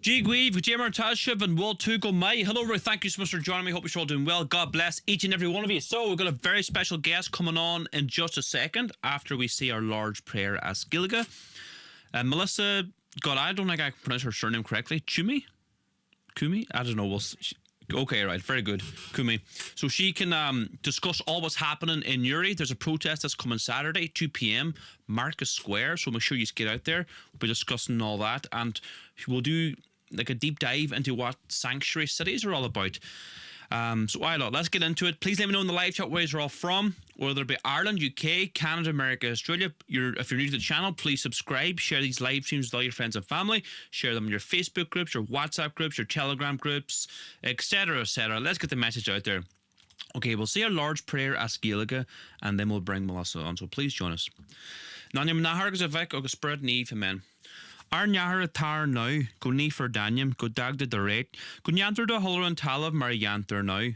G. Guive, Jammer Tashiv, and Will Ciummei. Hello, everybody. Thank you so much for joining me. Hope you're all doing well. God bless each and every one of you. So, we've got a very special guest coming on in just a second after we see our large prayer as Gilga. Melissa, God, I don't think I can pronounce her surname correctly. Ciummei? Ciummei? I don't know. Okay, right. Very good. Ciummei. So she can discuss all what's happening in Newry. There's a protest that's coming Saturday, 2 p.m, Marcus Square. So make sure you get out there. We'll be discussing all that. And we'll do like a deep dive into what sanctuary cities are all about. So let's get into it. Please let me know in the live chat where you're all from, whether it be Ireland, UK, Canada, America, Australia. If you're new to the channel, please subscribe, share these live streams with all your friends and family, share them in your Facebook groups, your WhatsApp groups, your Telegram groups, etc., etc. Let's get the message out there. Okay, we'll say a large prayer as Gaeilge, and then we'll bring Melissa on. So please join us. Nanya Mnahar Gazavek August Spirit Neve, amen. Ar Nyahar Atar now, go ni for Danium, go dagda the rate, go nyanter the Huller and Talav Marianter now.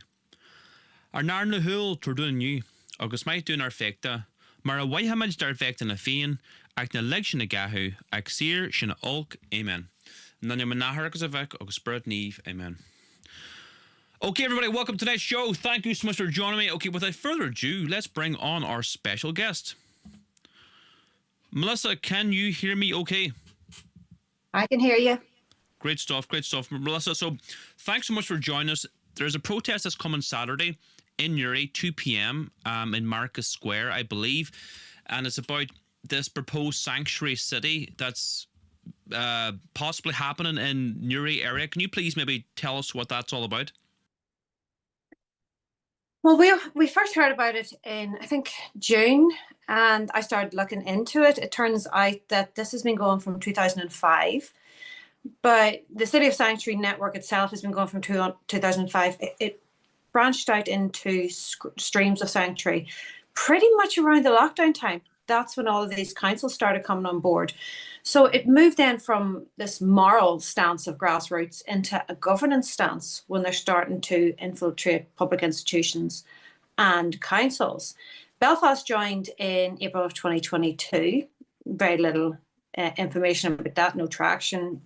Ar Nar Nahul Turdun you, August might do our fecta, Mara Wayhamage dar fecta na fian, Act na lection a gahu, Axir Shina Ulk, amen. Nanya Manahar Gazavek August Spirit Neve, amen. Okay, everybody, welcome to tonight's show. Thank you so much for joining me. Okay, without further ado, let's bring on our special guest. Melissa, can you hear me okay? I can hear you. Great stuff, Melissa. So thanks so much for joining us. There's a protest that's coming Saturday in Newry, 2 p.m. In Marcus Square, I believe. And it's about this proposed sanctuary city that's possibly happening in Newry area. Can you please maybe tell us what that's all about? Well, we first heard about it in, I think, June, and I started looking into it. It turns out that this has been going from 2005, but the City of Sanctuary network itself has been going from 2005. It branched out into streams of sanctuary pretty much around the lockdown time. That's when all of these councils started coming on board. So it moved then from this moral stance of grassroots into a governance stance when they're starting to infiltrate public institutions and councils. Belfast joined in April of 2022. Very little information about that, no traction.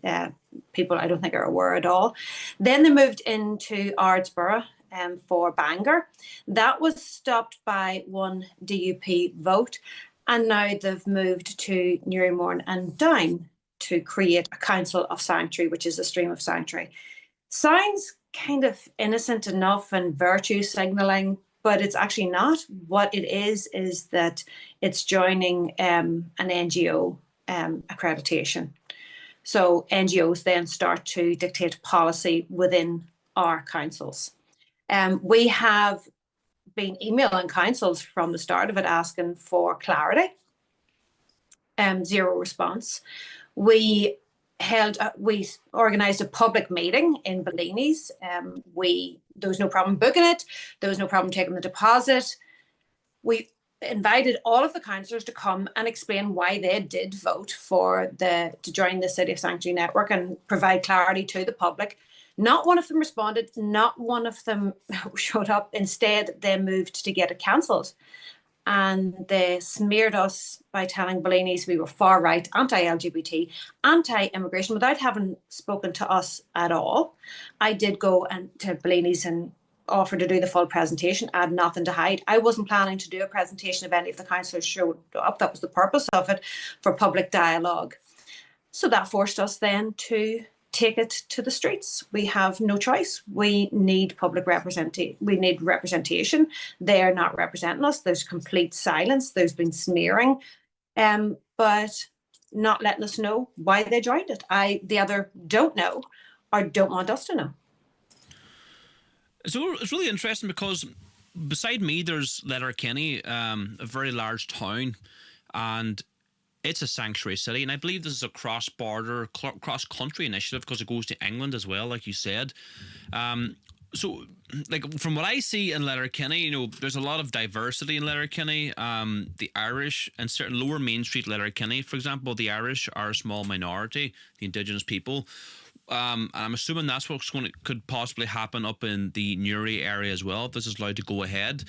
People, I don't think, are aware at all. Then they moved into Ardsborough for Bangor. That was stopped by one DUP vote. And now they've moved to Newry and Down to create a council of sanctuary, which is a stream of sanctuary. Sounds kind of innocent enough and virtue signalling, but it's actually not. What it is that it's joining an NGO accreditation. So NGOs then start to dictate policy within our councils. We have been emailing councils from the start of it asking for clarity. Zero response. We organised a public meeting in Bellini's. There was no problem booking it. There was no problem taking the deposit. We invited all of the councillors to come and explain why they did vote to join the City of Sanctuary network and provide clarity to the public. Not one of them responded. Not one of them showed up. Instead, they moved to get it cancelled. And they smeared us by telling Bellini's we were far right, anti-LGBT, anti-immigration, without having spoken to us at all. I did go to Bellini's and offer to do the full presentation. I had nothing to hide. I wasn't planning to do a presentation if any of the councillors showed up. That was the purpose of it, for public dialogue. So that forced us then to take it to the streets. We have no choice. We need public representation. We need representation. They are not representing us. There's complete silence. There's been smearing, but not letting us know why they joined it. They either don't know or don't want us to know. So it's really interesting because beside me, there's Letterkenny, a very large town, and it's a sanctuary city, and I believe this is a cross-border, cross-country initiative because it goes to England as well, like you said. So, like, from what I see in Letterkenny, there's a lot of diversity in Letterkenny. The Irish and certain lower Main Street Letterkenny, for example, the Irish are a small minority, the Indigenous people. And I'm assuming that's what's could possibly happen up in the Newry area as well, if this is allowed to go ahead.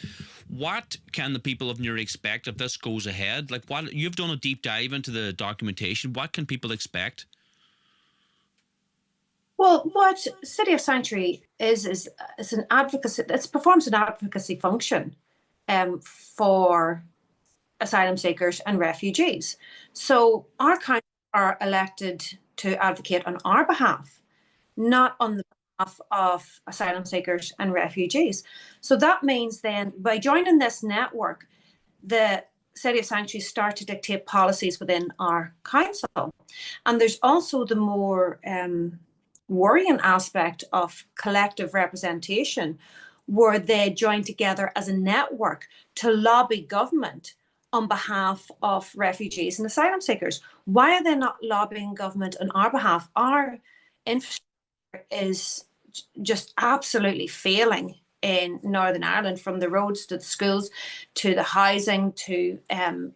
What can the people of Newry expect if this goes ahead? Like, what you've done a deep dive into the documentation. What can people expect? Well, what City of Sanctuary is an advocacy. It performs an advocacy function for asylum seekers and refugees. So our council are elected to advocate on our behalf, not on the behalf of asylum seekers and refugees. So that means then by joining this network, the City of Sanctuary start to dictate policies within our council. And there's also the more worrying aspect of collective representation, where they join together as a network to lobby government on behalf of refugees and asylum seekers. Why are they not lobbying government on our behalf? Our infrastructure is just absolutely failing in Northern Ireland, from the roads to the schools to the housing to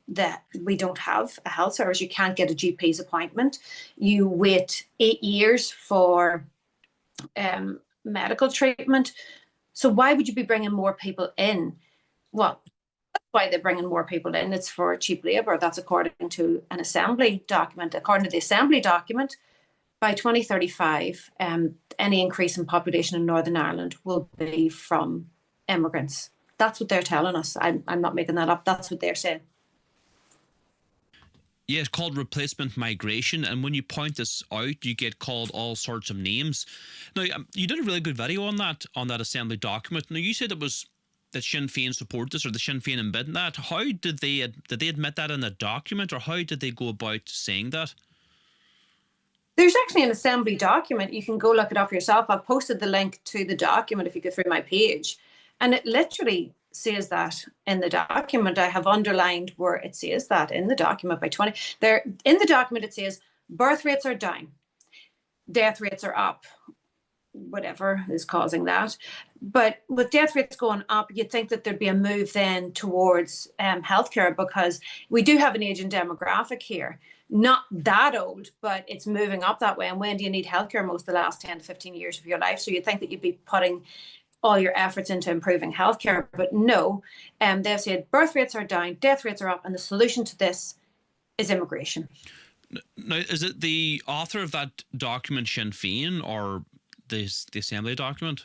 that we don't have a health service. You can't get a GP's appointment. You wait 8 years for medical treatment. So why would you be bringing more people in? Well, that's why they're bringing more people in. It's for cheap labour. That's according to an Assembly document. According to the Assembly document, by 2035, any increase in population in Northern Ireland will be from immigrants. That's what they're telling us. I'm not making that up. That's what they're saying. Yeah, it's called replacement migration, and when you point this out, you get called all sorts of names. Now, you did a really good video on that Assembly document. Now, you said it was that Sinn Féin support this, or the Sinn Féin embed that. How did they admit that in the document, or how did they go about saying that? There's actually an Assembly document. You can go look it up yourself. I've posted the link to the document if you go through my page. And it literally says that in the document. I have underlined where it says that in the document by 20. There in the document it says birth rates are down, death rates are up, whatever is causing that. But with death rates going up, you'd think that there'd be a move then towards healthcare, because we do have an aging demographic here. Not that old, but it's moving up that way. And when do you need healthcare? Most of the last 10 to 15 years of your life. So you'd think that you'd be putting all your efforts into improving healthcare, but no. They've said birth rates are down, death rates are up, and the solution to this is immigration. Now, is it the author of that document Sinn Féin, or the Assembly document?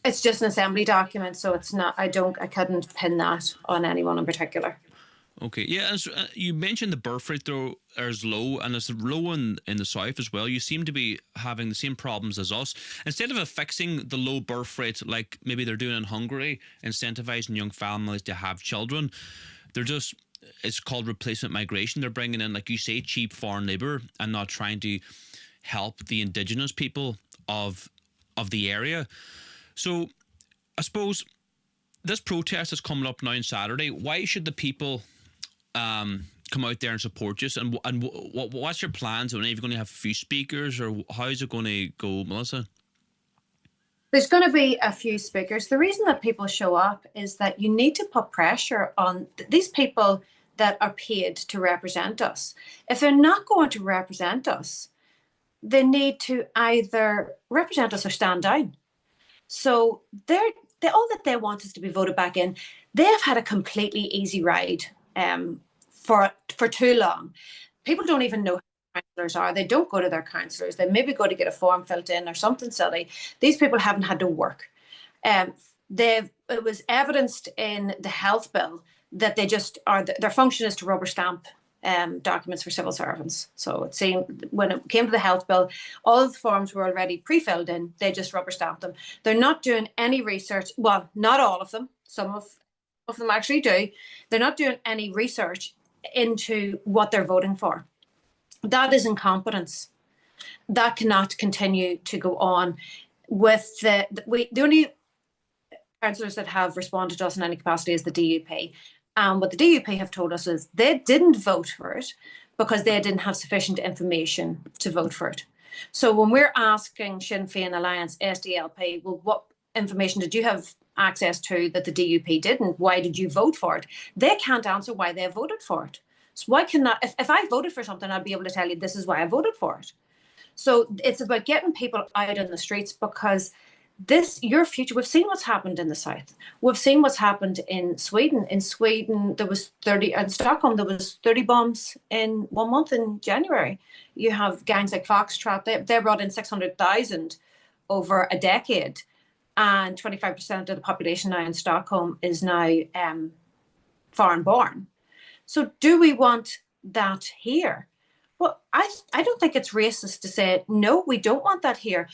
It's just an Assembly document, so it's not. I couldn't pin that on anyone in particular. Okay, yeah, as you mentioned, the birth rate though is low, and it's low in the south as well. You seem to be having the same problems as us. Instead of fixing the low birth rate, like maybe they're doing in Hungary, incentivizing young families to have children, it's called replacement migration. They're bringing in, like you say, cheap foreign labour and not trying to help the indigenous people of the area. So I suppose this protest is coming up now on Saturday. Why should the people come out there and support you? And what's your plans? Are you going to have a few speakers, or how is it going to go, Melissa? There's going to be a few speakers. The reason that people show up is that you need to put pressure on these people that are paid to represent us. If they're not going to represent us, they need to either represent us or stand down. So all that they want is to be voted back in. They have had a completely easy ride for too long. People don't even know who councillors are. They don't go to their councillors. They maybe go to get a form filled in or something silly. These people haven't had to work. It was evidenced in the health bill that they just are. Their function is to rubber stamp documents for civil servants. So it seemed when it came to the health bill, all of the forms were already pre-filled in. They just rubber stamped them. They're not doing any research. Well, not all of them. Some of them actually do. They're not doing any research into what they're voting for. That is incompetence. That cannot continue to go on. With the only councillors that have responded to us in any capacity is the DUP. What the DUP have told us is they didn't vote for it because they didn't have sufficient information to vote for it. So when we're asking Sinn Féin Alliance, SDLP, well, what information did you have access to that the DUP didn't? Why did you vote for it? They can't answer why they voted for it. So why cannot, if I voted for something, I'd be able to tell you this is why I voted for it. So it's about getting people out in the streets, because your future, we've seen what's happened in the south. We've seen what's happened in Sweden. In Sweden, there was 30, in Stockholm, there was 30 bombs in 1 month in January. You have gangs like Foxtrot, they brought in 600,000 over a decade. And 25% of the population now in Stockholm is now foreign born. So do we want that here? Well, I don't think it's racist to say, no, we don't want that here.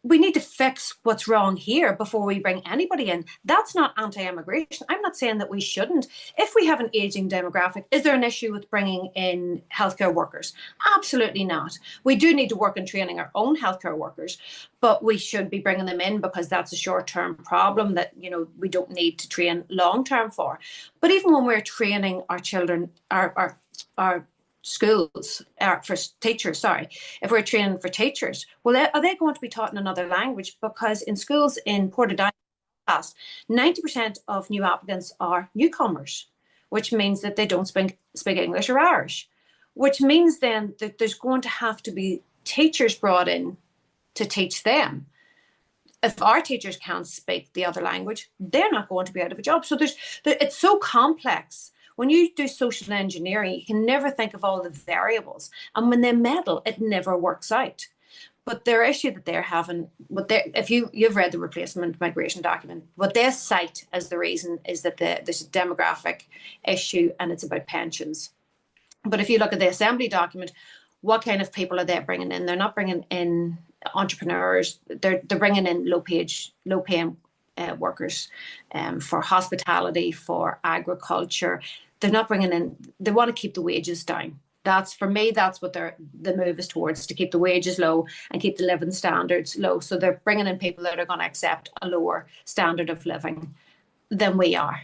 We need to fix what's wrong here before we bring anybody in. That's not anti-immigration. I'm not saying that we shouldn't. If we have an aging demographic, is there an issue with bringing in healthcare workers? Absolutely not. We do need to work on training our own healthcare workers, but we should be bringing them in because that's a short-term problem that, you know, we don't need to train long-term for. But even when we're training our children, our schools for teachers, sorry, if we're training for teachers, well, are they going to be taught in another language? Because in schools in Portadown, 90% of new applicants are newcomers, which means that they don't speak English or Irish, which means then that there's going to have to be teachers brought in to teach them. If our teachers can't speak the other language, they're not going to be out of a job. So it's so complex. When you do social engineering, you can never think of all the variables. And when they meddle, it never works out. But their issue that they're having, if you've read the replacement migration document, what they cite as the reason is that there's a demographic issue and it's about pensions. But if you look at the assembly document, what kind of people are they bringing in? They're not bringing in entrepreneurs. They're bringing in low-paying workers for hospitality, for agriculture. They're not bringing in, they want to keep the wages down. That's, for me, that's what the move is towards, to keep the wages low and keep the living standards low. So they're bringing in people that are going to accept a lower standard of living than we are.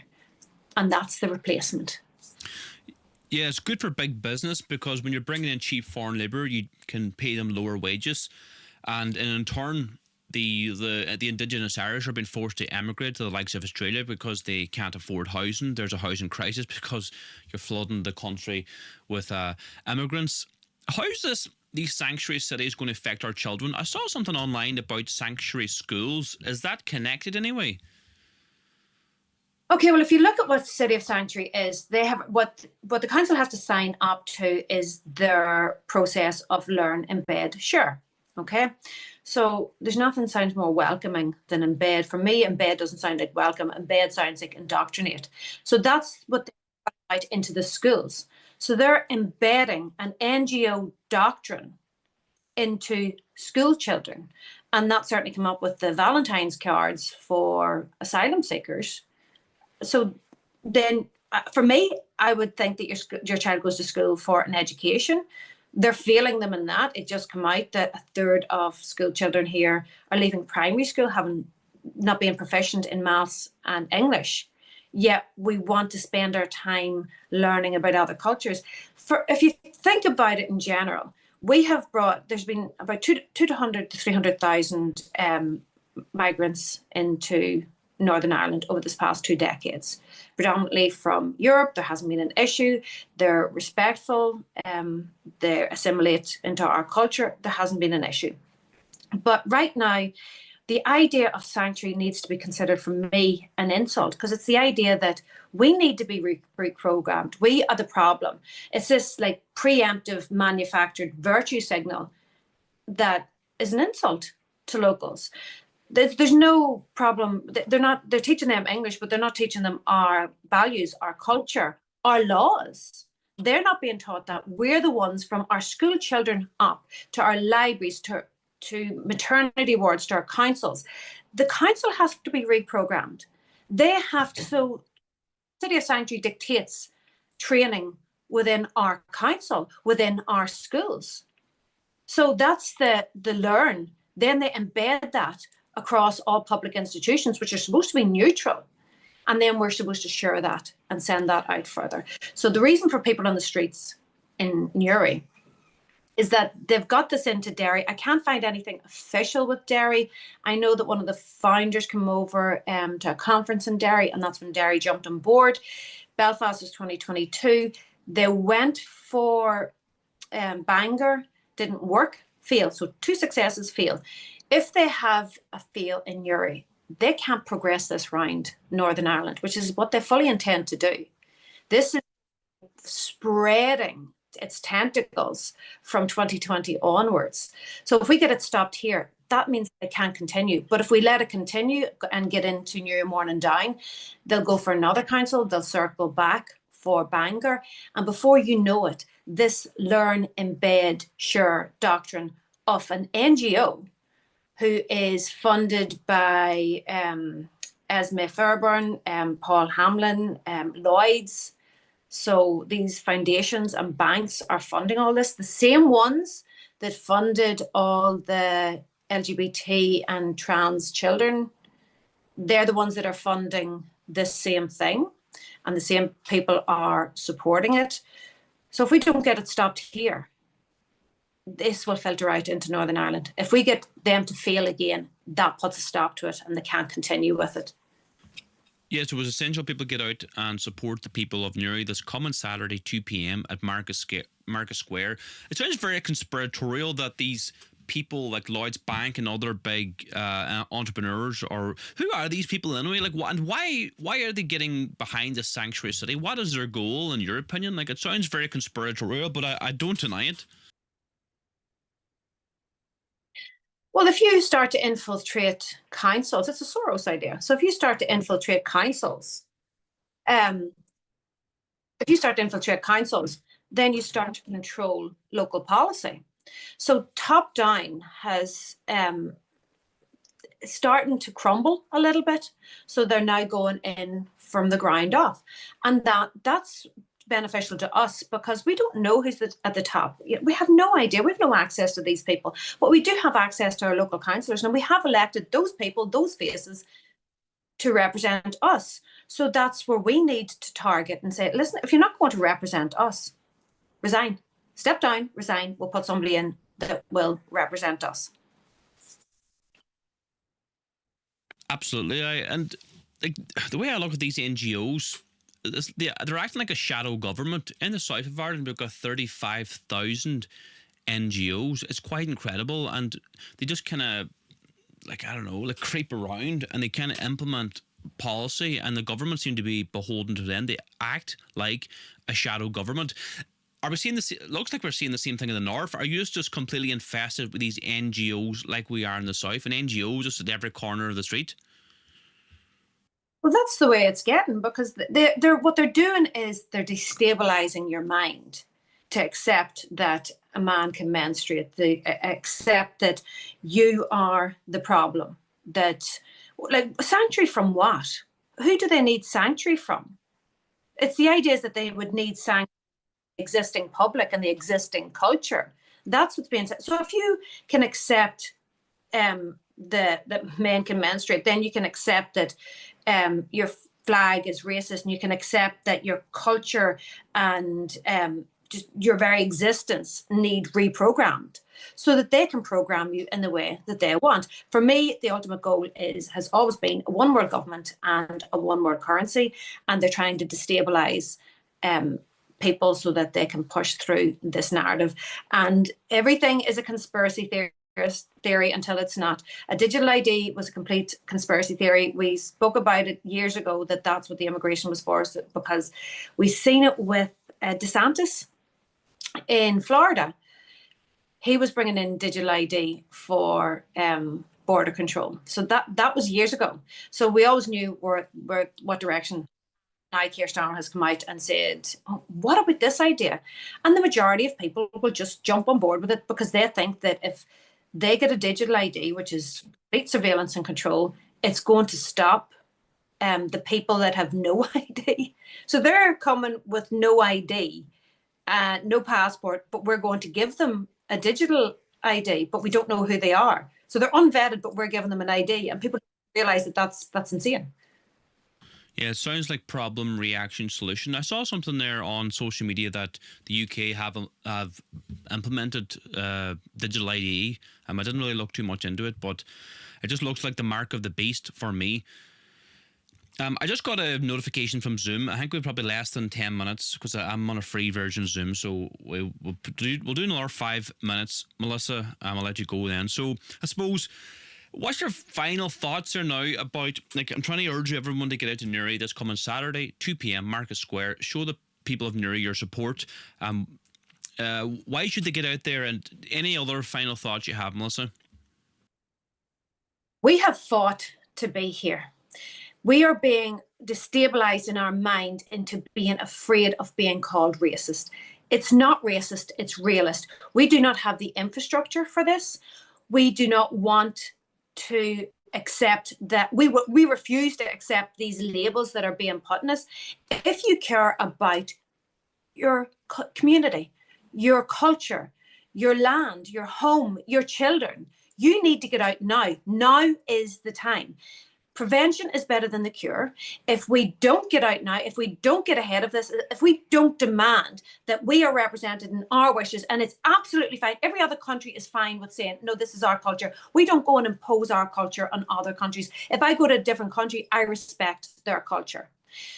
And that's the replacement. Yeah, it's good for big business because when you're bringing in cheap foreign labour, you can pay them lower wages. And in turn, the Indigenous Irish are being forced to emigrate to the likes of Australia because they can't afford housing. There's a housing crisis because you're flooding the country with immigrants. How is these sanctuary cities going to affect our children? I saw something online about sanctuary schools. Is that connected anyway? Okay, well, if you look at what City of Sanctuary is, they have what the council has to sign up to is their process of learn, embed, share. Okay, so there's nothing sounds more welcoming than embed. For me, embed doesn't sound like welcome. Embed sounds like indoctrinate. So that's what they put out into the schools. So they're embedding an NGO doctrine into school children. And that certainly came up with the Valentine's cards for asylum seekers. So then for me, I would think that your child goes to school for an education. They're failing them in that. It just came out that a third of school children here are leaving primary school not being proficient in maths and English. Yet we want to spend our time learning about other cultures. If you think about it in general, there's been about 200 to 300,000 migrants into Northern Ireland over this past 2 decades, predominantly from Europe. There hasn't been an issue. They're respectful. They assimilate into our culture. There hasn't been an issue. But right now, the idea of sanctuary needs to be considered, for me, an insult, because it's the idea that we need to be reprogrammed. We are the problem. It's this like preemptive manufactured virtue signal that is an insult to locals. There's no problem. They're teaching them English, but they're not teaching them our values, our culture, our laws. They're not being taught that. We're the ones, from our school children up to our libraries, to maternity wards, to our councils. The council has to be reprogrammed. They have to. So City of Sanctuary dictates training within our council, within our schools. So that's the learn. Then they embed that across all public institutions, which are supposed to be neutral. And then we're supposed to share that and send that out further. So the reason for people on the streets in Newry is that they've got this into Derry. I can't find anything official with Derry. I know that one of the founders came over to a conference in Derry, and that's when Derry jumped on board. Belfast was 2022. They went for Bangor, didn't work. fail, so 2 successes fail. If they have a fail in Newry, they can't progress this round Northern Ireland, which is what they fully intend to do. This is spreading its tentacles from 2020 onwards. So if we get it stopped here, that means it can't continue. But if we let it continue and get into Newry, Morning Down, they'll go for another council, they'll circle back for Bangor. And before you know it, this learn, embed, share doctrine of an NGO who is funded by Esme Fairburn, Paul Hamlin, Lloyd's. So these foundations and banks are funding all this. The same ones that funded all the LGBT and trans children, they're the ones that are funding this same thing, and the same people are supporting it. So if we don't get it stopped here, this will filter out into Northern Ireland. If we get them to fail again, that puts a stop to it and they can't continue with it. Yes, it was essential people get out and support the people of Newry this coming Saturday, 2 p.m. at Market Square. It sounds very conspiratorial that these people like Lloyd's Bank and other big entrepreneurs, or who are these people anyway? Like, and why are they getting behind the sanctuary city? What is their goal, in your opinion? Like, it sounds very conspiratorial, but I don't deny it. Well, if you start to infiltrate councils, it's a Soros idea. So if you start to infiltrate councils, then you start to control local policy. So top down has starting to crumble a little bit. So they're now going in from the ground up, and that's beneficial to us because we don't know who's at the top. We have no idea. We have no access to these people, but we do have access to our local councillors, and we have elected those people, those faces, to represent us. So that's where we need to target and say, listen, if you're not going to represent us, resign, step down, resign. We'll put somebody in that will represent us. Absolutely. And like, the way I look at these NGOs, they're acting like a shadow government. In the south of Ireland, we've got 35,000 NGOs. It's quite incredible, and they just kind of, like, I don't know, like creep around and they kind of implement policy, and the government seem to be beholden to them. They act like a shadow government. Are we seeing this? It looks like we're seeing the same thing in the north. Are you just completely infested with these NGOs like we are in the south, and NGOs just at every corner of the street? Well, that's the way it's getting, because they're what they're doing is they're destabilizing your mind to accept that a man can menstruate, they accept that you are the problem, that, like, sanctuary from what? Who do they need sanctuary from? It's the idea is that they would need sanctuary from the existing public and the existing culture. That's what's being said. So if you can accept that men can menstruate, then you can accept that your flag is racist, and you can accept that your culture and just your very existence need reprogrammed so that they can program you in the way that they want. For me, the ultimate goal has always been a one world government and a one world currency, and they're trying to destabilize people so that they can push through this narrative. And everything is a conspiracy theory until it's not. A digital ID was a complete conspiracy theory. We spoke about it years ago that that's what the immigration was for, because we've seen it with DeSantis in Florida. He was bringing in digital ID for border control. So that was years ago. So we always knew what direction. Now Keir Starmer has come out and said, oh, what about this idea? And the majority of people will just jump on board with it because they think that if they get a digital ID, which is complete surveillance and control, it's going to stop the people that have no ID. So they're coming with no ID, no passport, but we're going to give them a digital ID, but we don't know who they are. So they're unvetted, but we're giving them an ID, and people realise that that's insane. Yeah, it sounds like problem, reaction, solution. I saw something there on social media that the UK have implemented digital ID. I didn't really look too much into it, but it just looks like the mark of the beast for me. I just got a notification from Zoom. I think we're probably less than 10 minutes because I'm on a free version of Zoom. So we'll do another 5 minutes. Melissa, I'll let you go then. So I suppose, what's your final thoughts there now about, like, I'm trying to urge everyone to get out to Newry this coming Saturday, 2 p.m, Market Square. Show the people of Newry your support. Why should they get out there, and any other final thoughts you have, Melissa? We have fought to be here. We are being destabilized in our mind into being afraid of being called racist. It's not racist, it's realist. We do not have the infrastructure for this. We do not want to accept that. We refuse to accept these labels that are being put on us. If you care about your community, your culture, your land, your home, your children, you need to get out now. Now is the time. Prevention is better than the cure. If we don't get out now, if we don't get ahead of this, if we don't demand that we are represented in our wishes, and it's absolutely fine. Every other country is fine with saying, no, this is our culture. We don't go and impose our culture on other countries. If I go to a different country, I respect their culture.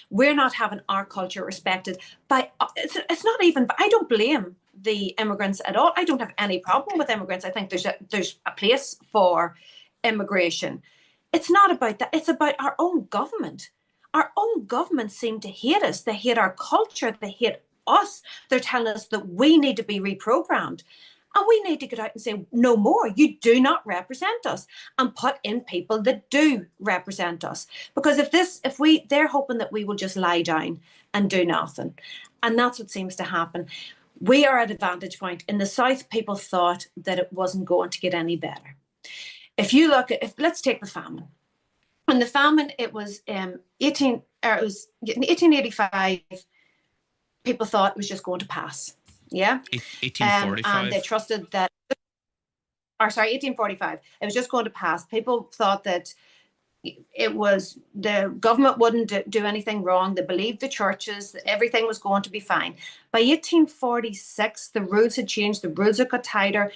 We're not having our culture respected by, it's not even, I don't blame the immigrants at all. I don't have any problem with immigrants. I think there's a place for immigration. It's not about that. It's about our own government. Our own government seem to hate us. They hate our culture. They hate us. They're telling us that we need to be reprogrammed. And we need to get out and say, no more. You do not represent us, and put in people that do represent us. Because they're hoping that we will just lie down and do nothing. And that's what seems to happen. We are at a vantage point. In the South, people thought that it wasn't going to get any better. If you look at, let's take the famine. And the famine, it was 1885. People thought it was just going to pass. Yeah. 1845. And they trusted that, 1845. It was just going to pass. People thought that the government wouldn't do anything wrong. They believed the churches, that everything was going to be fine. By 1846, the rules had changed. The rules had got tighter.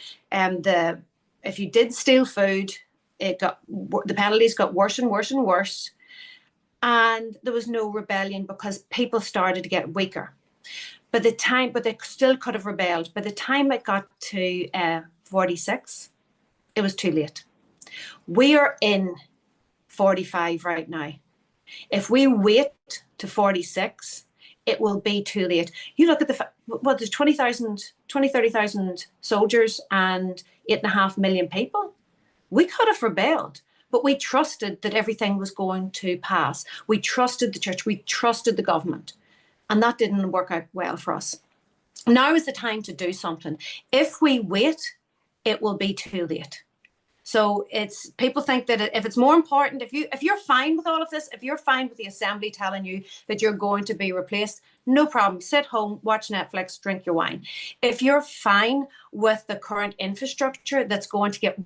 If you did steal food, the penalties got worse and worse and worse. And there was no rebellion because people started to get weaker. But they still could have rebelled. By the time it got to 46, it was too late. We are in 45 right now. If we wait to 46, it will be too late. You look at there's 30,000 soldiers and 8.5 million people. We could have rebelled, but we trusted that everything was going to pass. We trusted the church. We trusted the government. And that didn't work out well for us. Now is the time to do something. If we wait, it will be too late. So people think that if it's more important, if you're fine with all of this, if you're fine with the assembly telling you that you're going to be replaced, no problem. Sit home, watch Netflix, drink your wine. If you're fine with the current infrastructure that's going to get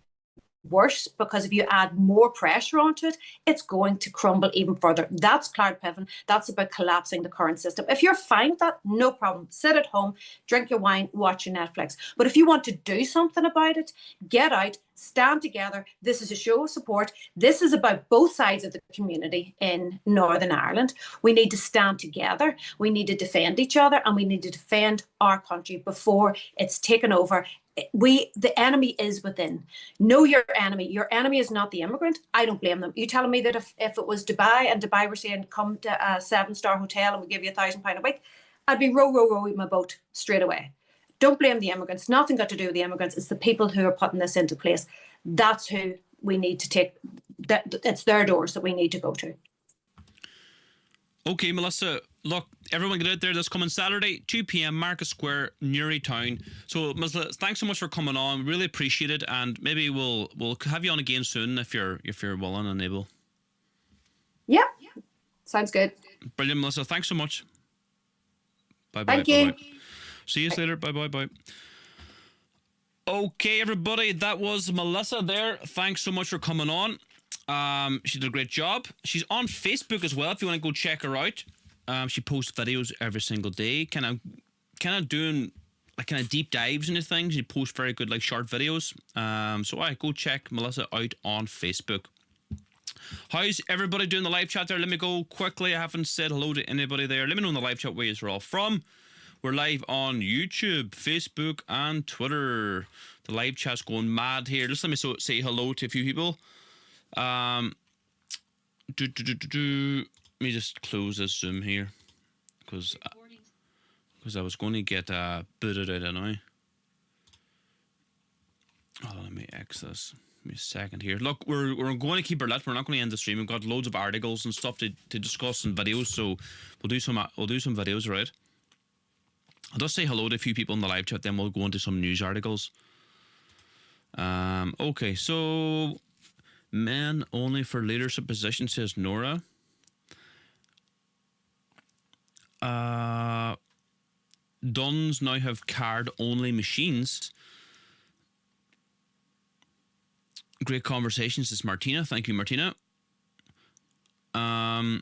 worse, because if you add more pressure onto it, it's going to crumble even further. That's cloud pivot. That's about collapsing the current system. If you're fine with that, no problem. Sit at home, drink your wine, watch your Netflix. But if you want to do something about it, get out, stand together. This is a show of support. This is about both sides of the community in Northern Ireland. We need to stand together. We need to defend each other, and we need to defend our country before it's taken over. The enemy is within. Know your enemy. Your enemy is not the immigrant. I don't blame them. You telling me that if it was Dubai and Dubai were saying come to a 7-star hotel and we give you £1,000 a week, I'd be rowing my boat straight away. Don't blame the immigrants. Nothing got to do with the immigrants. It's the people who are putting this into place. That's who we need to take. It's their doors that we need to go to. Okay, Melissa, look, everyone get out there this coming Saturday, 2 p.m, Market Square, Newry Town. So, Melissa, thanks so much for coming on. Really appreciate it, and maybe we'll have you on again soon if you're willing and able. Yeah, sounds good. Brilliant, Melissa. Thanks so much. Bye-bye. Thank you. Bye-bye. See you later. Bye-bye. Okay, everybody, that was Melissa there. Thanks so much for coming on. She did a great job. She's on Facebook as well if you want to go check her out. She posts videos every single day, kind of doing like kind of deep dives into things. She posts very good like short videos. So go check Melissa out on Facebook. How's everybody doing the live chat there? Let me go quickly. I haven't said hello to anybody there. Let me know in the live chat where you're all from. We're live on YouTube, Facebook, and Twitter. The live chat's going mad here. Just let me say hello to a few people. Let me just close this Zoom here because I was going to get booted out anyway. Oh, let me exit this. Give me a second here. Look, we're going to keep our lit. We're not going to end the stream. We've got loads of articles and stuff to discuss and videos, so we'll do some videos, right? I'll just say hello to a few people in the live chat, then we'll go into some news articles. Okay, so men only for leadership positions, says Nora. Duns now have card-only machines. Great conversations, says Martina. Thank you, Martina. You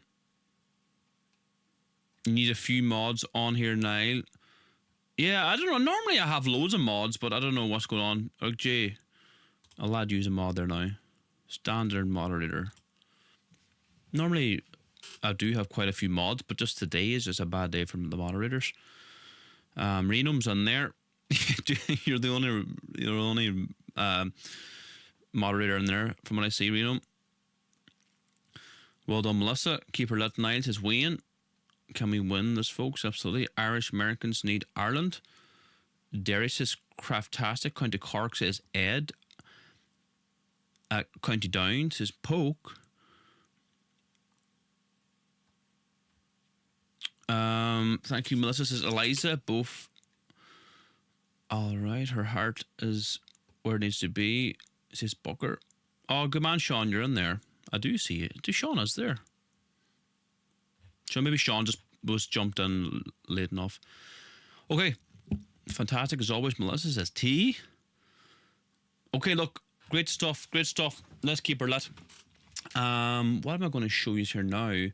need a few mods on here, Niall. Yeah, I don't know. Normally I have loads of mods, but I don't know what's going on. Oh, Jay, I'll add use a mod there now. Standard moderator. Normally I do have quite a few mods, but just today is just a bad day for the moderators. Renom's on there. You're the only moderator in there from what I see, Reno. Well done, Melissa. Keep her lit. Niall says Wayne. Can we win this, folks? Absolutely. Irish Americans need Ireland. Derry says Craftastic. County Cork says Ed. County Down says Poke. Thank you, Melissa says Eliza. Both. All right. Her heart is where it needs to be, says Booker. Oh, good man, Sean. You're in there. I do see it. Sean is there. So maybe Sean just was jumped in late enough. Okay. Fantastic as always. Melissa says tea. Okay, look. Great stuff. Great stuff. Let's keep her lit. What am I going to show you here now?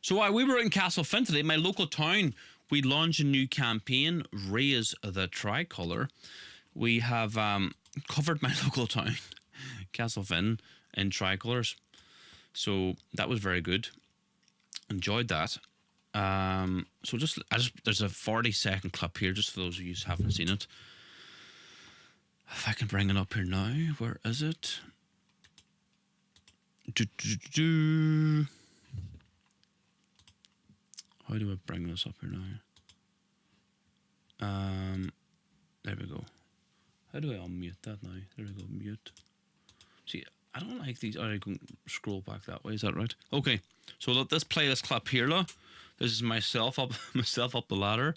So we were in Castlefin today, my local town. We launched a new campaign, Raise the Tricolor. We have covered my local town, Castlefin, in tricolours. So that was very good. Enjoyed that. So there's a 40-second clip here, just for those of you who haven't seen it. If I can bring it up here now, where is it? How do I bring this up here now? There we go. How do I unmute that now? There we go, mute. See, I don't like these. I can scroll back that way. Is that right? Okay. So let's play this clip here, look. This is myself up the ladder.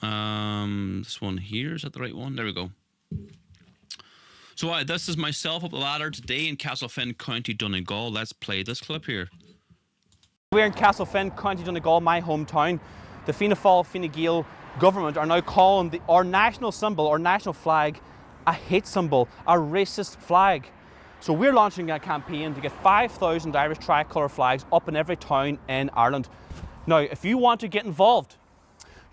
This one here, is that the right one? There we go. So this is myself up the ladder today in Castlefin, County Donegal. Let's play this clip here. We're in Castlefin, County Donegal, my hometown. The Fianna Fáil, Fine Gael government are now calling our national symbol, our national flag, a hate symbol, a racist flag. So we're launching a campaign to get 5,000 Irish tricolour flags up in every town in Ireland. Now, if you want to get involved,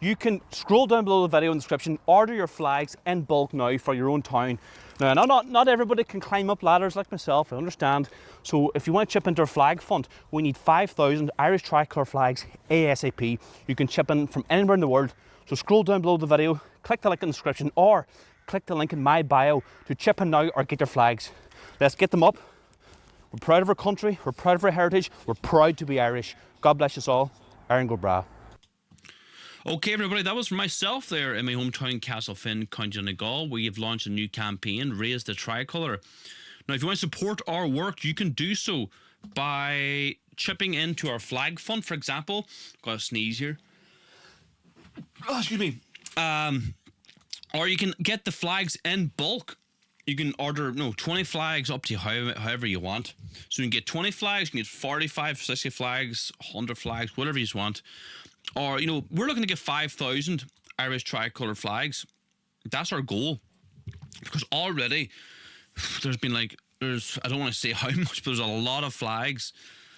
you can scroll down below the video in the description, order your flags in bulk now for your own town. Now, not everybody can climb up ladders like myself, I understand. So if you want to chip into our flag fund, we need 5,000 Irish tricolour flags ASAP. You can chip in from anywhere in the world. So scroll down below the video, click the link in the description, or click the link in my bio to chip in now or get your flags. Let's get them up. We're proud of our country, we're proud of our heritage, we're proud to be Irish. God bless us all. Aaron go bra. Okay, everybody, that was myself there in my hometown, Castlefin, County Donegal. We have launched a new campaign, Raise the Tricolor. Now, if you want to support our work, you can do so by chipping into our flag fund, for example. Got a sneeze here. Oh, excuse me. Or you can get the flags in bulk. You can order 20 flags up to however you want. So you can get 20 flags, you can get 45, 60 flags, 100 flags, whatever you want. Or, we're looking to get 5,000 Irish tricolour flags. That's our goal. Because already there's been I don't want to say how much, but there's a lot of flags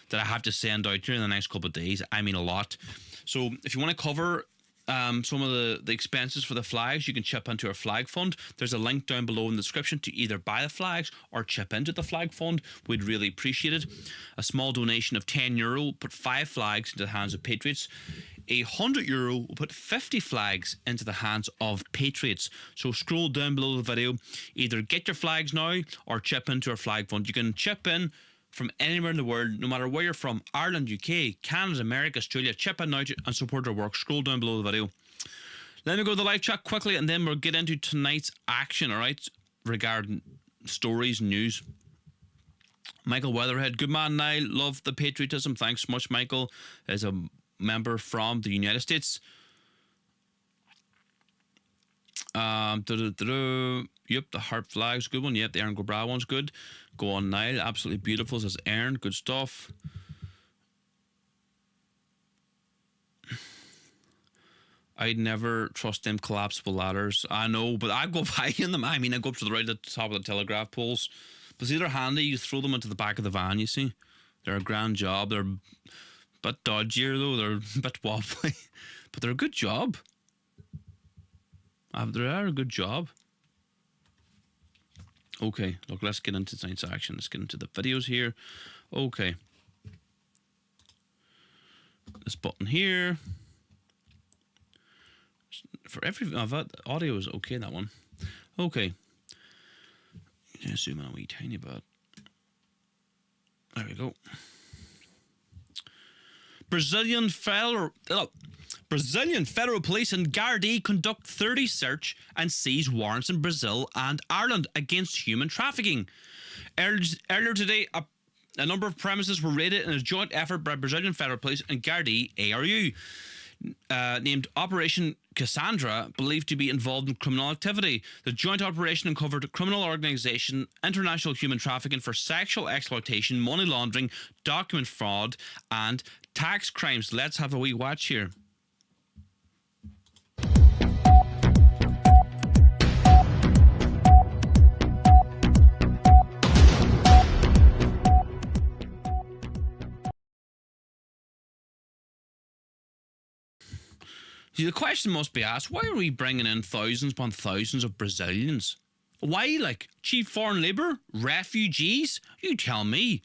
that I have to send out during the next couple of days. I mean, a lot. So if you want to cover some of the expenses for the flags, you can chip into our flag fund. There's a link down below in the description to either buy the flags or chip into the flag fund. We'd really appreciate it. A small donation of €10 will put 5 flags into the hands of patriots. €100 will put 50 flags into the hands of patriots. So scroll down below the video, either get your flags now or chip into our flag fund. You can chip in from anywhere in the world, no matter where you're from, Ireland, UK, Canada, America, Australia. Chip in now and support our work. Scroll down below the video. Let me go to the live chat quickly and then we'll get into tonight's action, alright, regarding stories, news. Michael Weatherhead, good man, Niall, love the patriotism. Thanks so much, Michael, as a member from the United States. Yep, the heart flag's a good one. Yep, the Aaron Gobra one's good. Go on, Niall, absolutely beautiful, says Aaron. Good stuff. I'd never trust them collapsible ladders. I know, but I go by in them. I mean, I go up to the right at the top of the telegraph poles. But see, they're handy. You throw them into the back of the van, you see. They're a grand job. They're a bit dodgier, though. They're a bit wobbly. But they're a good job. They are a good job. Okay, look, let's get into tonight's action. Let's get into the videos here. Okay. This button here. For every audio is okay, that one. Okay. Just zoom in a wee tiny bit. There we go. Brazilian federal police and Gardaí conduct 30 search and seize warrants in Brazil and Ireland against human trafficking. Earlier today, a number of premises were raided in a joint effort by Brazilian federal police and Gardaí ARU, named Operation Cassandra, believed to be involved in criminal activity. The joint operation uncovered a criminal organisation, international human trafficking for sexual exploitation, money laundering, document fraud, and tax crimes. Let's have a wee watch here. See, the question must be asked, why are we bringing in thousands upon thousands of Brazilians? Why, like, cheap foreign labour? Refugees? You tell me.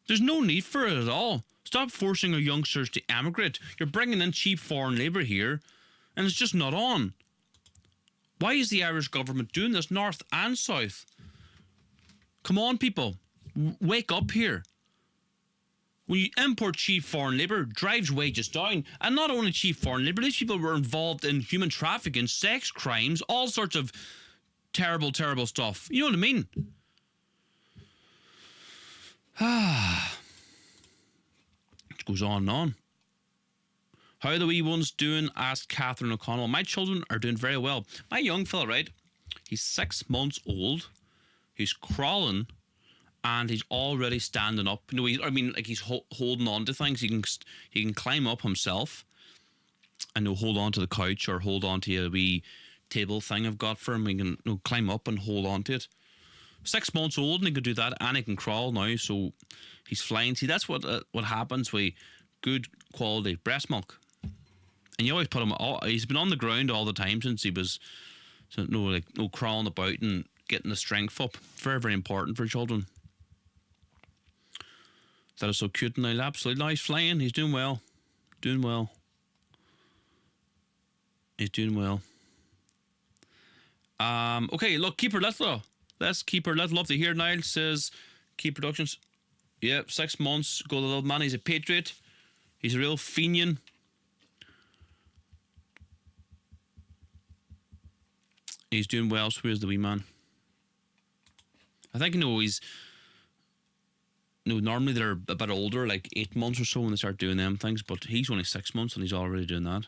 There's no need for it at all. Stop forcing our youngsters to emigrate. You're bringing in cheap foreign labour here, and it's just not on. Why is the Irish government doing this, north and south? Come on, people. Wake up here. When you import cheap foreign labour, drives wages down. And not only cheap foreign labour, these people were involved in human trafficking, sex crimes, all sorts of terrible, terrible stuff. You know what I mean? It goes on and on. How are the wee ones doing? Asked Catherine O'Connell. My children are doing very well. My young fella, right? He's 6 months old. He's crawling. And he's already standing up. You know, he's holding on to things. He can climb up himself, and he'll hold on to the couch or hold on to a wee table thing I've got for him. He can climb up and hold on to it. 6 months old, and he can do that, and he can crawl now. So he's flying. See, that's what happens with good quality breast milk. And you always put him. He's been on the ground all the time since he was, no crawling about and getting the strength up. Very, very important for children. That is so cute, and Niall, absolutely. No, he's flying. He's doing well. Doing well. He's doing well. Okay, look, Keeper Little. Let's Keeper Little. Love to hear. Niall says, Key Productions. Yeah, 6 months. Go the little man. He's a patriot. He's a real Fenian. He's doing well. So where's the wee man? I think he's. Normally they're a bit older, like 8 months or so when they start doing them things, but he's only 6 months and he's already doing that.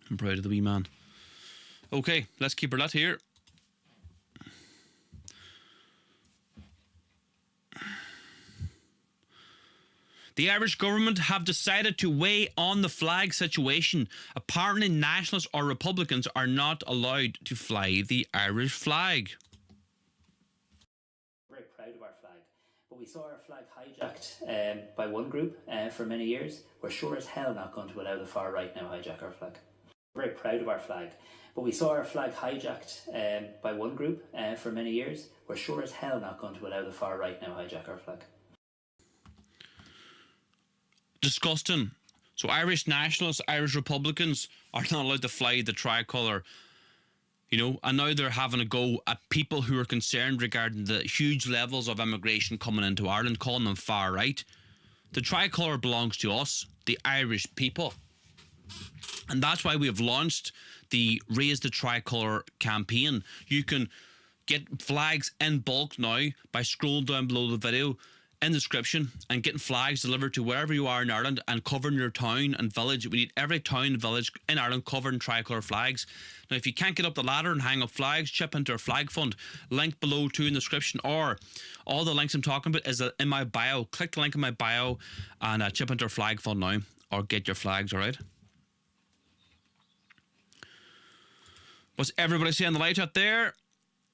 I'm proud of the wee man. Okay, let's keep her lit here. The Irish government have decided to weigh on the flag situation. Apparently nationalists or Republicans are not allowed to fly the Irish flag. Very proud of our flag, but We saw our flag hijacked by one group for many years. We're sure as hell not going to allow the far right now hijack our flag. We're very proud of our flag. But we saw our flag hijacked by one group for many years. We're sure as hell not going to allow the far right now hijack our flag. Disgusting. So Irish nationalists, Irish Republicans are not allowed to fly the tricolour. You know, and now they're having a go at people who are concerned regarding the huge levels of immigration coming into Ireland, calling them far right. The tricolour belongs to us, the Irish people. And that's why we have launched the Raise the Tricolour campaign. You can get flags in bulk now by scrolling down below the video in the description and getting flags delivered to wherever you are in Ireland and covering your town and village. We need every town and village in Ireland covered in tricolour flags. Now, if you can't get up the ladder and hang up flags, chip into our flag fund. Link below too in the description, or all the links I'm talking about is in my bio. Click the link in my bio and chip into our flag fund now, or get your flags, alright? What's everybody saying in the light out there?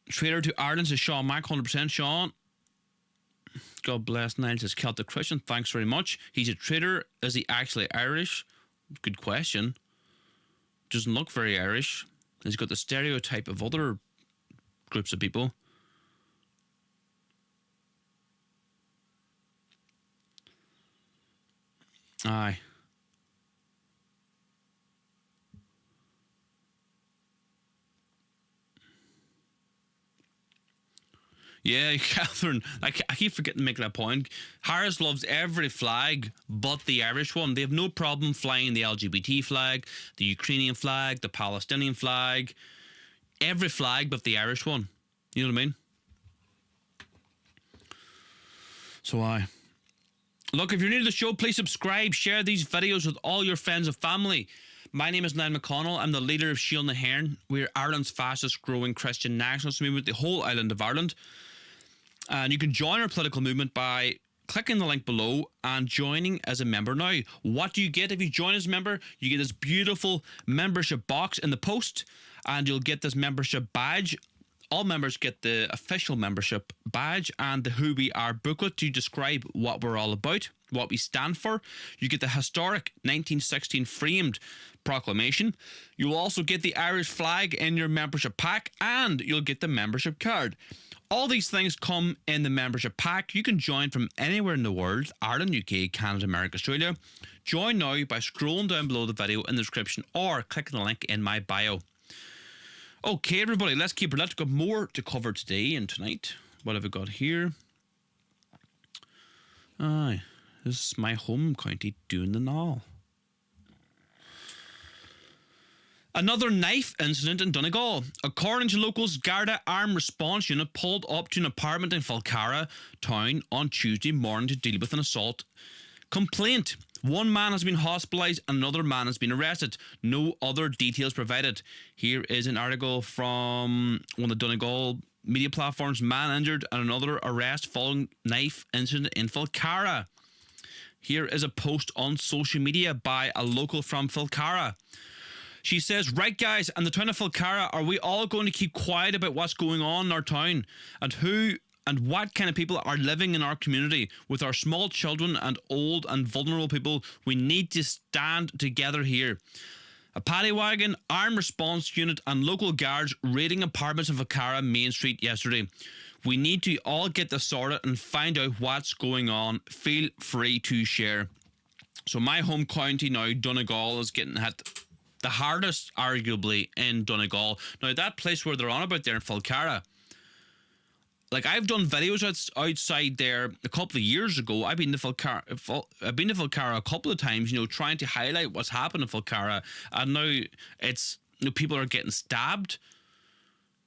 Traitor to Ireland says Sean Mack, 100% Sean. God bless Niall says Celtic Christian. Thanks very much. He's a traitor. Is he actually Irish? Good question. Doesn't look very Irish. He's got the stereotype of other groups of people. Aye. Yeah, Catherine, I keep forgetting to make that point. Harris loves every flag but the Irish one. They have no problem flying the LGBT flag, the Ukrainian flag, the Palestinian flag, every flag but the Irish one. You know what I mean? So look, if you're new to the show, please subscribe, share these videos with all your friends and family. My name is Niall McConnell. I'm the leader of Ciummei. We're Ireland's fastest growing Christian nationalist movement, the whole island of Ireland. And you can join our political movement by clicking the link below and joining as a member now. What do you get if you join as a member? You get this beautiful membership box in the post, and you'll get this membership badge. All members get the official membership badge and the Who We Are booklet to describe what we're all about, what we stand for. You get the historic 1916 framed proclamation. You'll also get the Irish flag in your membership pack, and you'll get the membership card. All these things come in the membership pack. You can join from anywhere in the world: Ireland, UK, Canada, America, Australia. Join now by scrolling down below the video in the description or clicking the link in my bio. Okay, everybody, let's keep it. Let's got more to cover today and tonight. What have we got here? Aye, this is my home county, Donegal. Another knife incident in Donegal. According to locals, Garda Armed Response Unit pulled up to an apartment in Falcara town on Tuesday morning to deal with an assault complaint. One man has been hospitalised and another man has been arrested. No other details provided. Here is an article from one of the Donegal media platforms. Man injured and another arrest following knife incident in Falcara. Here is a post on social media by a local from Falcara. She says, right guys, in the town of Falcara, are we all going to keep quiet about what's going on in our town and who and what kind of people are living in our community? With our small children and old and vulnerable people, we need to stand together here. A paddy wagon, armed response unit and local guards raiding apartments in Falcara Main Street yesterday. We need to all get this sorted and find out what's going on. Feel free to share. So my home county now, Donegal, is getting hit the hardest, arguably, in Donegal. Now, that place where they're on about there in Falcara, like, I've done videos outside there a couple of years ago. I've been to Falcara a couple of times, you know, trying to highlight what's happened in Falcara. And now it's, you know, people are getting stabbed.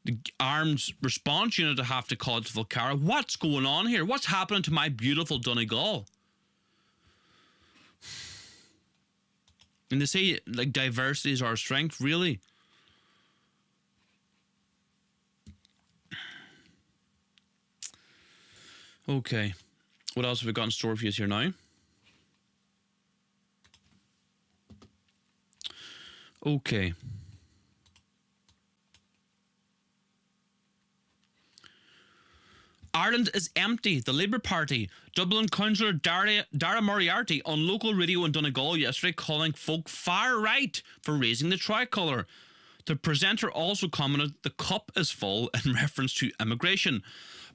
The armed response unit have to call it to Falcara. What's going on here? What's happening to my beautiful Donegal? And they say, like, diversity is our strength, really. Okay. What else have we got in store for you here now? Okay. Ireland is empty. The Labour Party. Dublin councillor Dara Moriarty on local radio in Donegal yesterday calling folk far right for raising the tricolour. The presenter also commented the cup is full in reference to immigration,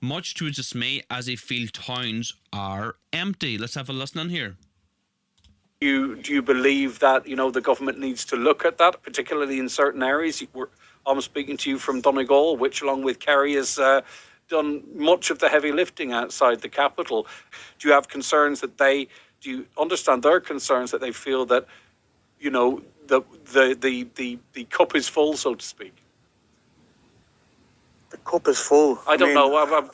much to his dismay as he feels towns are empty. Let's have a listen in here. Do you believe that, you know, the government needs to look at that, particularly in certain areas? I'm speaking to you from Donegal, which along with Kerry has done much of the heavy lifting outside the capital. Do you have concerns that do you understand their concerns that they feel that, you know, the cup is full, so to speak? The cup is full. I don't know.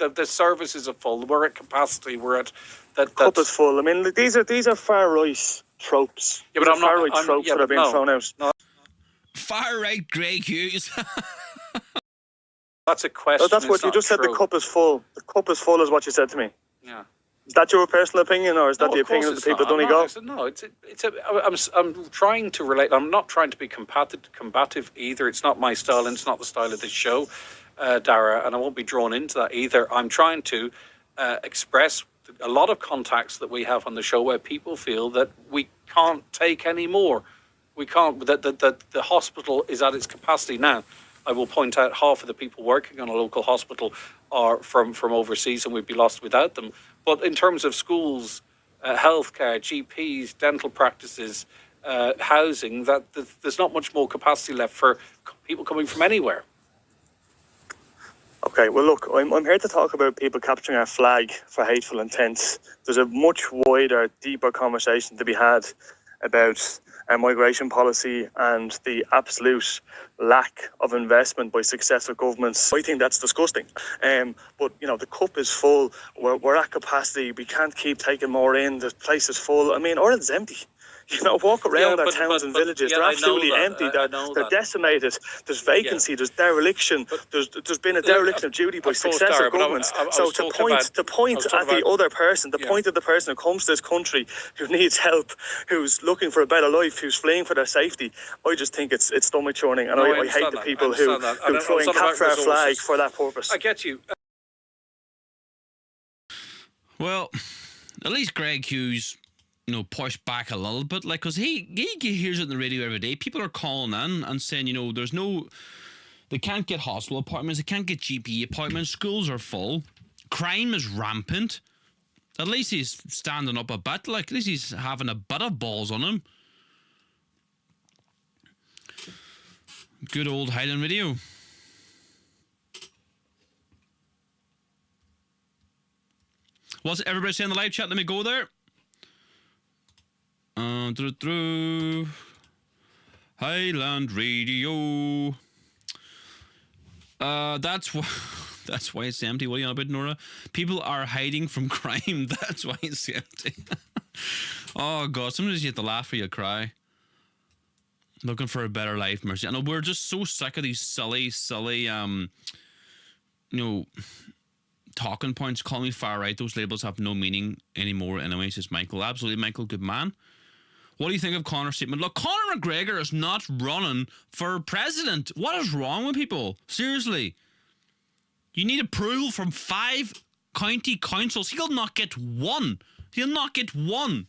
The services are full. We're at capacity. We're at that. Cup is full. I mean, these are far right tropes. Yeah, but I'm far not. right tropes that are being thrown out. No. Far right Greg Hughes. That's a question. That's what you just said. The cup is full. The cup is full is what you said to me. Yeah. Is that your personal opinion, or is that the opinion of the people of Donegal? I'm trying to relate. I'm not trying to be combative either. It's not my style, and it's not the style of this show, Dara, and I won't be drawn into that either. I'm trying to express a lot of contacts that we have on the show where people feel that we can't take any more. We can't. That the hospital is at its capacity now. I will point out half of the people working on a local hospital are from overseas, and we'd be lost without them. But in terms of schools, healthcare, GPs, dental practices, housing, that there's not much more capacity left for people coming from anywhere. Okay, well look, I'm here to talk about people capturing our flag for hateful intent. There's a much wider, deeper conversation to be had about our migration policy and the absolute lack of investment by successive governments. I think that's disgusting. But, you know, the cup is full. We're at capacity. We can't keep taking more in. The place is full. I mean, Ireland's empty. You know, walk around our towns and villages. They're absolutely empty. They're decimated. There's vacancy. There's dereliction. There's been a dereliction of duty by successive governments. So to point at the other person, the point at the person who comes to this country who needs help, who's looking for a better life, who's fleeing for their safety, I just think it's stomach churning, and I hate the people who try and capture our flag for that purpose. I get you. Well, at least Greg Hughes, you know, push back a little bit, like, because he hears it on the radio every day. People are calling in and saying, you know, they can't get hospital appointments, they can't get GP appointments, schools are full, crime is rampant. At least he's standing up a bit, like, at least he's having a bit of balls on him. Good old Highland Radio. What's everybody saying in the live chat? Let me go there. Highland Radio. That's why it's empty. What are you on about, Nora? People are hiding from crime. That's why it's empty. Oh God, sometimes you have to laugh or you cry. Looking for a better life, Mercy. I know we're just so sick of these silly, you know, talking points. Call me far right. Those labels have no meaning anymore anyway, says Michael. Absolutely, Michael, good man. What do you think of Connor's statement? Look, Conor McGregor is not running for president. What is wrong with people? Seriously. You need approval from 5 county councils. He'll not get one. He'll not get one.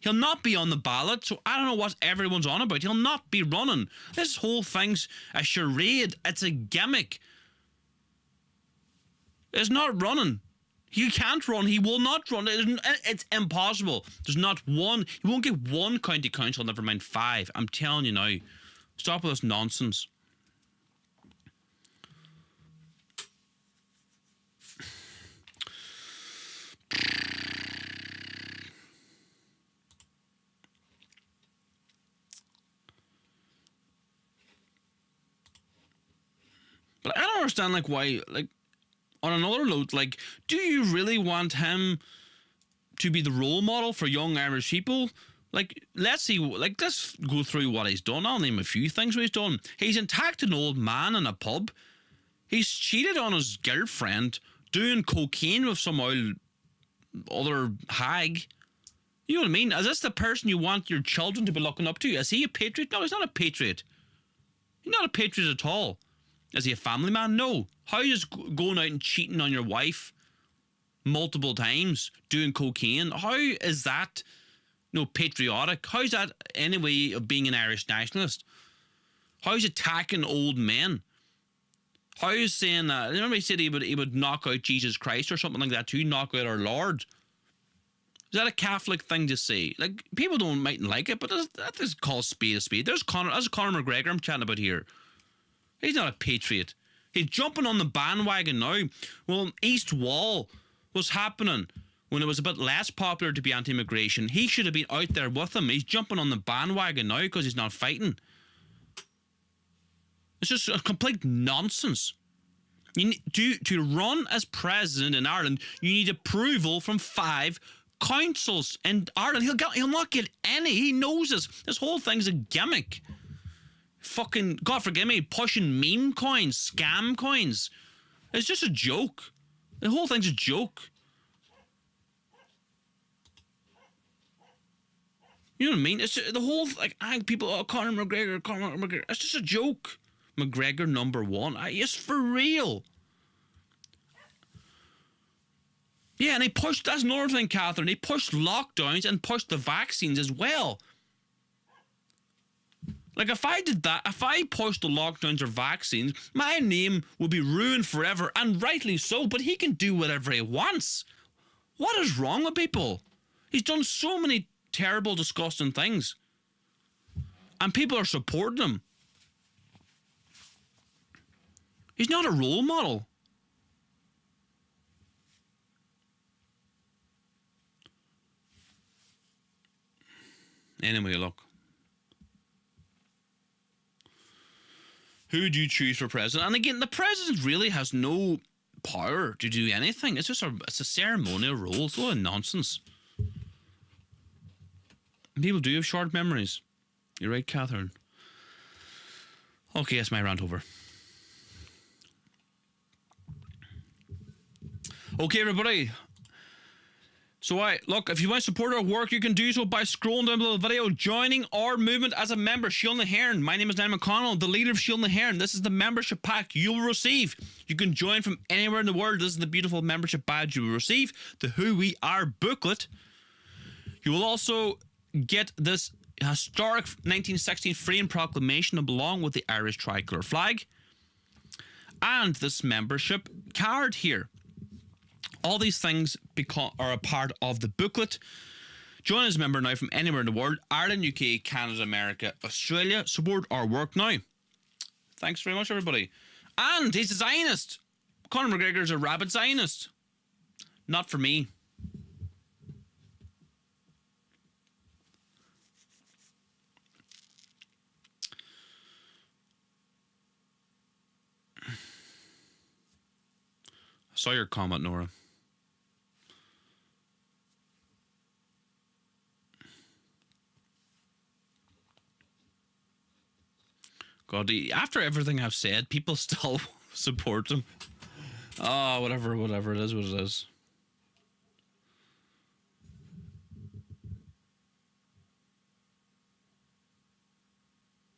He'll not be on the ballot. So I don't know what everyone's on about. He'll not be running. This whole thing's a charade. It's a gimmick. It's not running. He can't run. He will not run. It's impossible. There's not one. He won't get one county council, never mind 5. I'm telling you now. Stop with this nonsense. But I don't understand, like, why, like, on another note, like, do you really want him to be the role model for young Irish people? Like, let's go through what he's done. I'll name a few things what he's done. He's attacked an old man in a pub. He's cheated on his girlfriend, doing cocaine with some other hag. You know what I mean? Is this the person you want your children to be looking up to? Is he a patriot? No, he's not a patriot. He's not a patriot at all. Is he a family man? No. How is going out and cheating on your wife multiple times doing cocaine. How is that patriotic? How's that any way of being an Irish nationalist? How's attacking old men? How is saying that? Remember he said he would knock out Jesus Christ or something like that too, knock out our Lord. Is that a Catholic thing to say? Like, people mightn't like it, but that is called spade a spade. That's Conor McGregor I'm chatting about here. He's not a patriot. He's jumping on the bandwagon now. Well, East Wall was happening when it was a bit less popular to be anti-immigration. He should have been out there with him. He's jumping on the bandwagon now because he's not fighting. It's just a complete nonsense. You need, to run as president in Ireland, you need approval from 5 councils in Ireland. He'll not get any. He knows this. This whole thing's a gimmick. Fucking, God forgive me, pushing meme coins, scam coins. It's just a joke. The whole thing's a joke. You know what I mean? It's just, the whole, people, Conor McGregor. It's just a joke. McGregor #1. Yes, for real. Yeah, and he pushed, that's another thing, Catherine. He pushed lockdowns and pushed the vaccines as well. Like, if I did that, if I pushed the lockdowns or vaccines, my name would be ruined forever, and rightly so, but he can do whatever he wants. What is wrong with people? He's done so many terrible, disgusting things. And people are supporting him. He's not a role model. Anyway, look. Who do you choose for president? And again, the president really has no power to do anything. It's just it's a ceremonial role. It's a lot of nonsense. People do have short memories. You're right, Catherine. Okay, that's my rant over. Okay, everybody. So, look, if you want to support our work, you can do so by scrolling down below the video, joining our movement as a member. Ciummei Nairn. My name is Niall McConnell, the leader of Ciummei Nairn. This is the membership pack you will receive. You can join from anywhere in the world. This is the beautiful membership badge you will receive. The Who We Are booklet. You will also get this historic 1916 Freedom Proclamation along with the Irish tricolor flag. And this membership card here. All these things are a part of the booklet. Join as a member now from anywhere in the world. Ireland, UK, Canada, America, Australia. Support our work now. Thanks very much, everybody. And he's a Zionist. Conor McGregor's a rabid Zionist. Not for me. I saw your comment, Nora. God, after everything I've said, people still support him. Oh, whatever, it is what it is.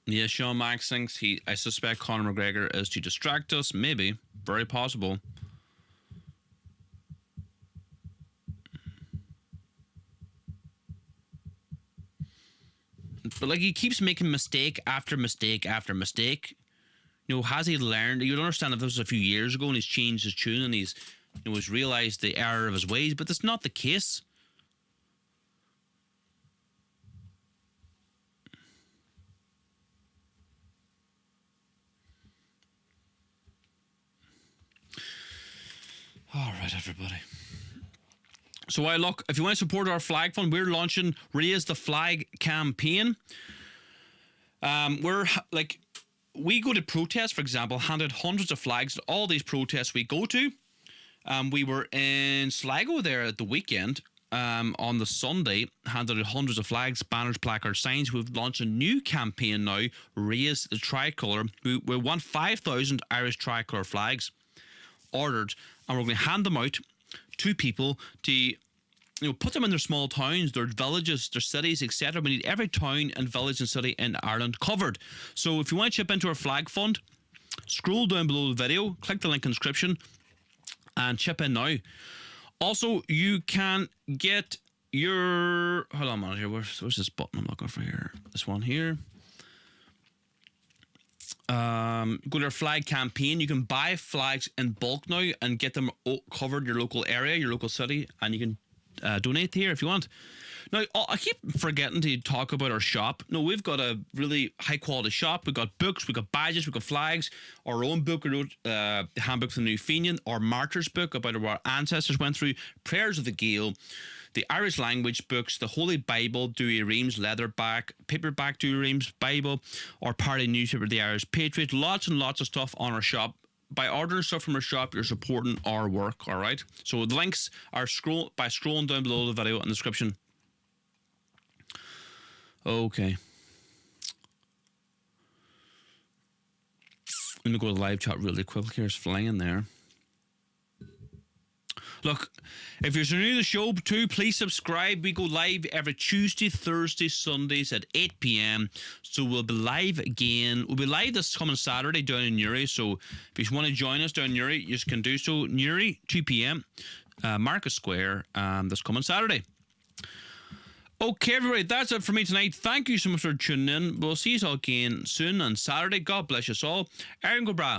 Yeah, Sean Max thinks I suspect Conor McGregor is to distract us. Maybe. Very possible. But like, he keeps making mistake after mistake after mistake. Has he learned? You'd understand if this was a few years ago and he's changed his tune and he's realised the error of his ways, but that's not the case. All right, everybody. So look, if you want to support our flag fund, we're launching Raise the Flag campaign. We go to protests, for example, handed hundreds of flags at all these protests we go to. We were in Sligo there at the weekend. On the Sunday, handed out hundreds of flags, banners, placards, signs. We've launched a new campaign now, Raise the Tricolor. We want 5,000 Irish tricolor flags ordered, and we're going to hand them out to people to put them in their small towns, their villages, their cities, etc. We need every town and village and city in Ireland covered. So if you want to chip into our flag fund, scroll down below the video, click the link in the description and chip in now. Also, you can get your... Hold on a minute here. Where's this button I'm looking for here? This one here. Go to our flag campaign. You can buy flags in bulk now and get them covered your local area, your local city, and you can donate here if you want. Now, I keep forgetting to talk about our shop. No, we've got a really high-quality shop. We've got books, we've got badges, we've got flags. Our own book we wrote, the Handbook for the New Fenian. Our Martyrs book about what our ancestors went through. Prayers of the Gael. The Irish language books. The Holy Bible, Dewey Reams, leatherback, paperback Dewey Reams Bible. Our party newspaper, The Irish Patriot. Lots and lots of stuff on our shop. By ordering stuff from our shop, you're supporting our work, all right? So the links are scrolling down below the video in the description. Okay. Let me go to the live chat really quick. Here's flying there. Look, if you're new to the show too, please subscribe. We go live every Tuesday, Thursday, Sundays at 8 p.m. So we'll be live again. We'll be live this coming Saturday down in Newry. So if you want to join us down in Newry, you can do so. Newry, 2 p.m. Market Square, this coming Saturday. Okay, everybody, that's it for me tonight. Thank you so much for tuning in. We'll see you all again soon on Saturday. God bless us all. Aaron Go Brown.